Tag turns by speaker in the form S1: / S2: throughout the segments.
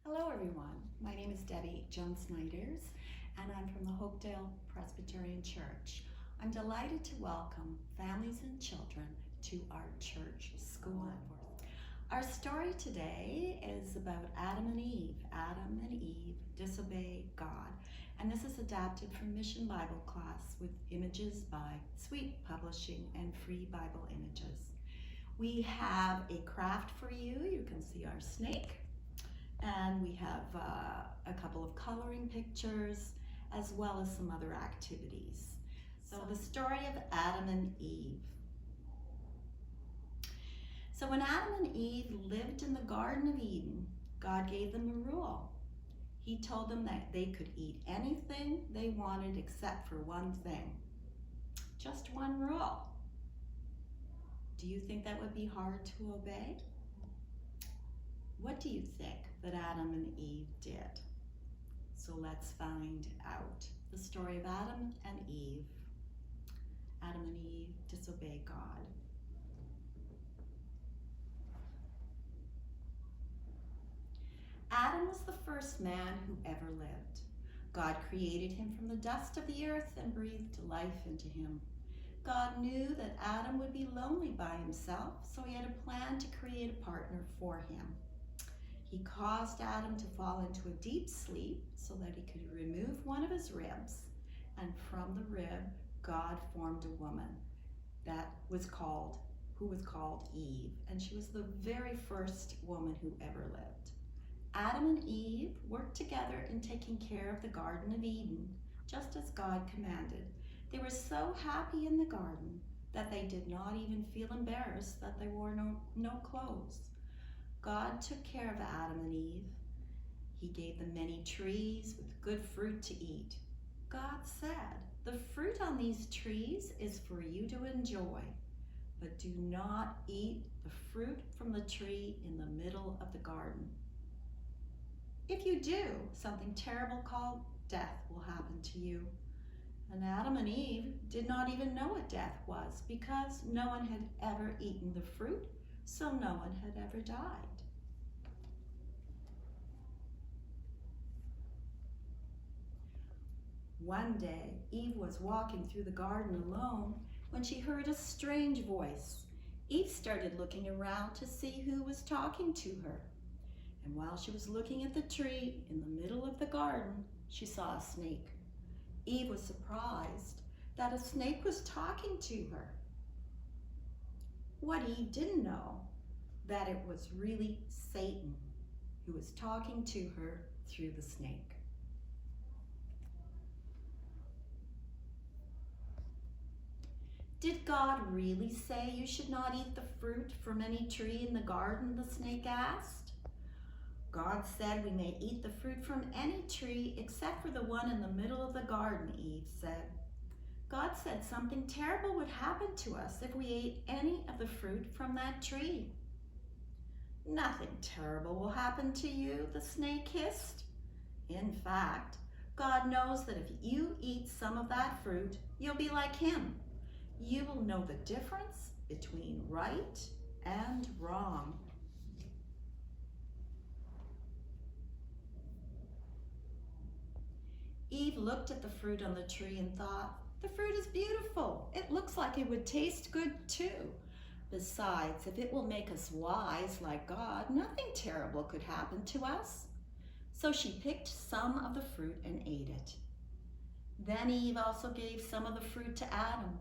S1: Hello everyone, my name is Debbie Jones-Snyders and I'm from the Hopedale Presbyterian Church. I'm delighted to welcome families and children to our church school. Our story today is about Adam and Eve. Adam and Eve disobey God, and this is adapted from Mission Bible Class with images by Sweet Publishing and Free Bible Images. We have a craft for you. You can see our snake. And we have a couple of coloring pictures as well as some other activities. So the story of Adam and Eve. So when Adam and Eve lived in the Garden of Eden, God gave them a rule. He told them that they could eat anything they wanted except for one thing. Just one rule. Do you think that would be hard to obey? What do you think that Adam and Eve did? So let's find out the story of Adam and Eve. Adam and Eve disobey God. Adam was the first man who ever lived. God created him from the dust of the earth and breathed life into him. God knew that Adam would be lonely by himself, so he had a plan to create a partner for him. He caused Adam to fall into a deep sleep so that he could remove one of his ribs, and from the rib, God formed a woman who was called Eve, and she was the very first woman who ever lived. Adam and Eve worked together in taking care of the Garden of Eden, just as God commanded. They were so happy in the garden that they did not even feel embarrassed that they wore no clothes. God took care of Adam and Eve. He gave them many trees with good fruit to eat. God said, "The fruit on these trees is for you to enjoy, but do not eat the fruit from the tree in the middle of the garden. If you do, something terrible called death will happen to you." And Adam and Eve did not even know what death was because no one had ever eaten the fruit, so no one had ever died. One day, Eve was walking through the garden alone when she heard a strange voice. Eve started looking around to see who was talking to her. And while she was looking at the tree in the middle of the garden, she saw a snake. Eve was surprised that a snake was talking to her. What Eve didn't know, that it was really Satan who was talking to her through the snake. "Did God really say you should not eat the fruit from any tree in the garden?" the snake asked. "God said we may eat the fruit from any tree except for the one in the middle of the garden," Eve said. "God said something terrible would happen to us if we ate any of the fruit from that tree." "Nothing terrible will happen to you," the snake hissed. "In fact, God knows that if you eat some of that fruit, you'll be like him. You will know the difference between right and wrong." Eve looked at the fruit on the tree and thought, "The fruit is beautiful. It looks like it would taste good too. Besides, if it will make us wise like God, nothing terrible could happen to us." So she picked some of the fruit and ate it. Then Eve also gave some of the fruit to Adam.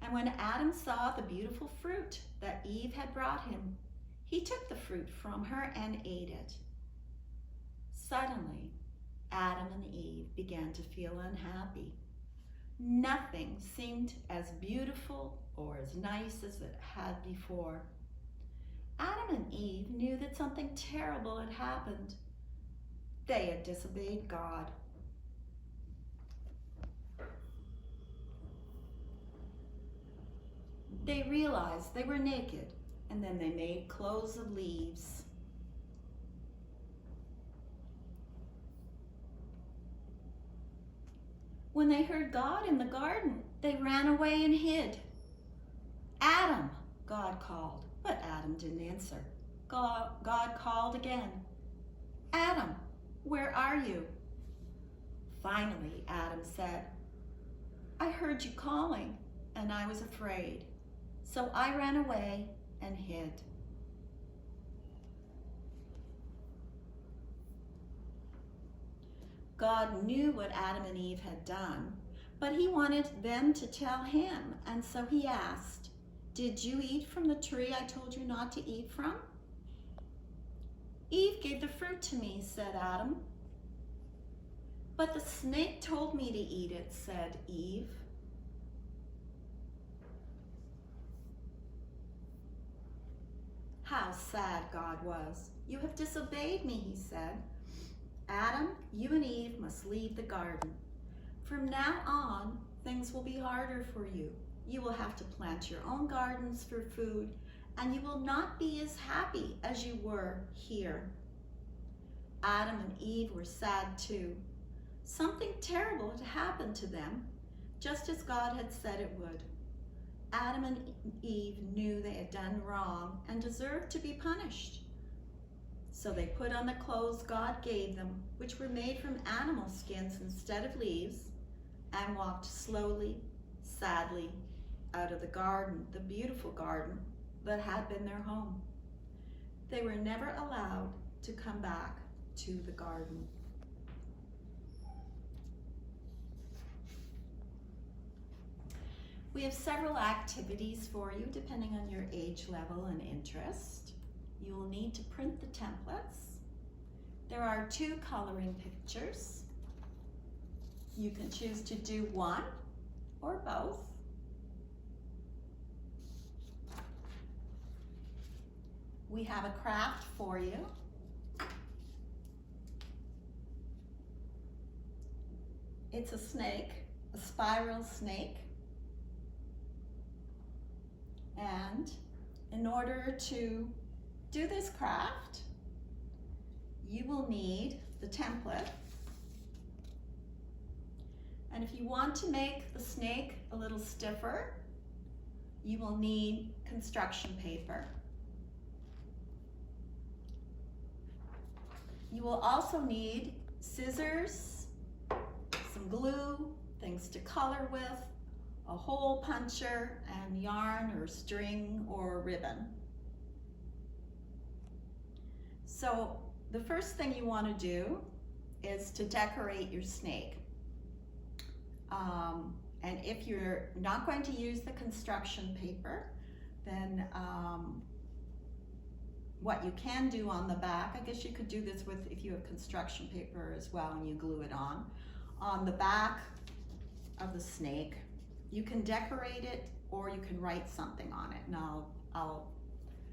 S1: And when Adam saw the beautiful fruit that Eve had brought him, he took the fruit from her and ate it. Suddenly, Adam and Eve began to feel unhappy. Nothing seemed as beautiful or as nice as it had before. Adam and Eve knew that something terrible had happened. They had disobeyed God. They realized they were naked, and then they made clothes of leaves. When they heard God in the garden, they ran away and hid. "Adam," God called, but Adam didn't answer. God called again. Adam, where are you? Finally, Adam said, I heard you calling, and I was afraid. So I ran away and hid. God knew what Adam and Eve had done, but he wanted them to tell him, and so he asked, Did you eat from the tree I told you not to eat from? Eve gave the fruit to me, said Adam. But the snake told me to eat it, said Eve. How sad God was. You have disobeyed me, he said. Adam, you and Eve must leave the garden. From now on, things will be harder for you. You will have to plant your own gardens for food, and you will not be as happy as you were here. Adam and Eve were sad too. Something terrible had happened to them, just as God had said it would. Adam and Eve knew they had done wrong and deserved to be punished. So they put on the clothes God gave them, which were made from animal skins instead of leaves, and walked slowly, sadly, out of the garden, the beautiful garden that had been their home. They were never allowed to come back to the garden. We have several activities for you depending on your age level and interest. You will need to print the templates. There are 2 coloring pictures. You can choose to do one or both. We have a craft for you. It's a snake, a spiral snake. And in order to do this craft, you will need the template. And if you want to make the snake a little stiffer, you will need construction paper. You will also need scissors, some glue, things to color with, a hole puncher, and yarn or string or ribbon. So the first thing you want to do is to decorate your snake. And if you're not going to use the construction paper, then what you can do on the back, I guess you could do this with if you have construction paper as well and you glue it on the back of the snake, you can decorate it or you can write something on it. Now,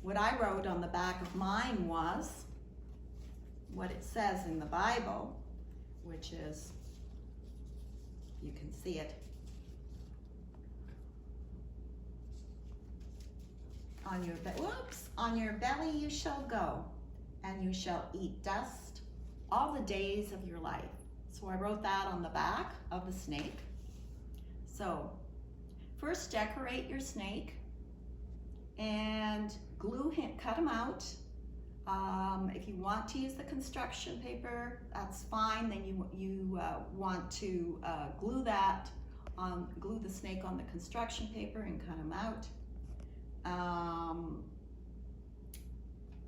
S1: what I wrote on the back of mine was what it says in the Bible, which is, you can see it. On your belly you shall go, and you shall eat dust all the days of your life. So I wrote that on the back of the snake. So first decorate your snake and glue him, cut him out. If you want to use the construction paper, that's fine. Then you want to glue the snake on the construction paper and cut him out.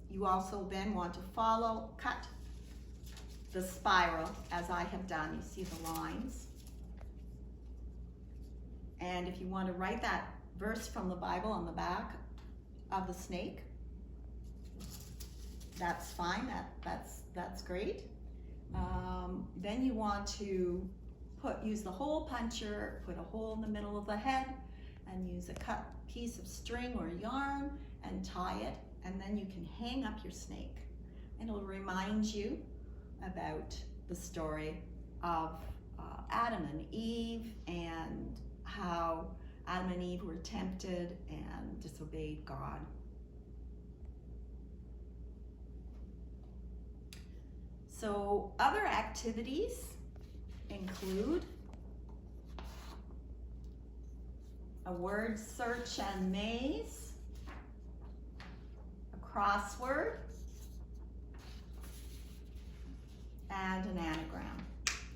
S1: You also then want to cut the spiral as I have done. You see the lines. And if you want to write that verse from the Bible on the back of the snake, that's fine, that's great. Then you want to use the hole puncher, put a hole in the middle of the head, and use a cut piece of string or yarn and tie it, and then you can hang up your snake. And it'll remind you about the story of Adam and Eve and how Adam and Eve were tempted and disobeyed God. So other activities include a word search and maze, a crossword, and an anagram.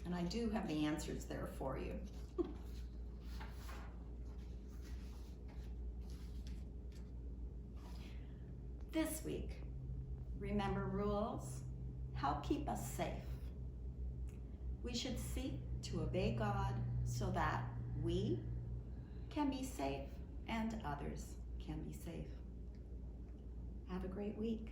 S1: And I do have the answers there for you. This week, remember rules help keep us safe. We should seek to obey God so that we can be safe and others can be safe. Have a great week.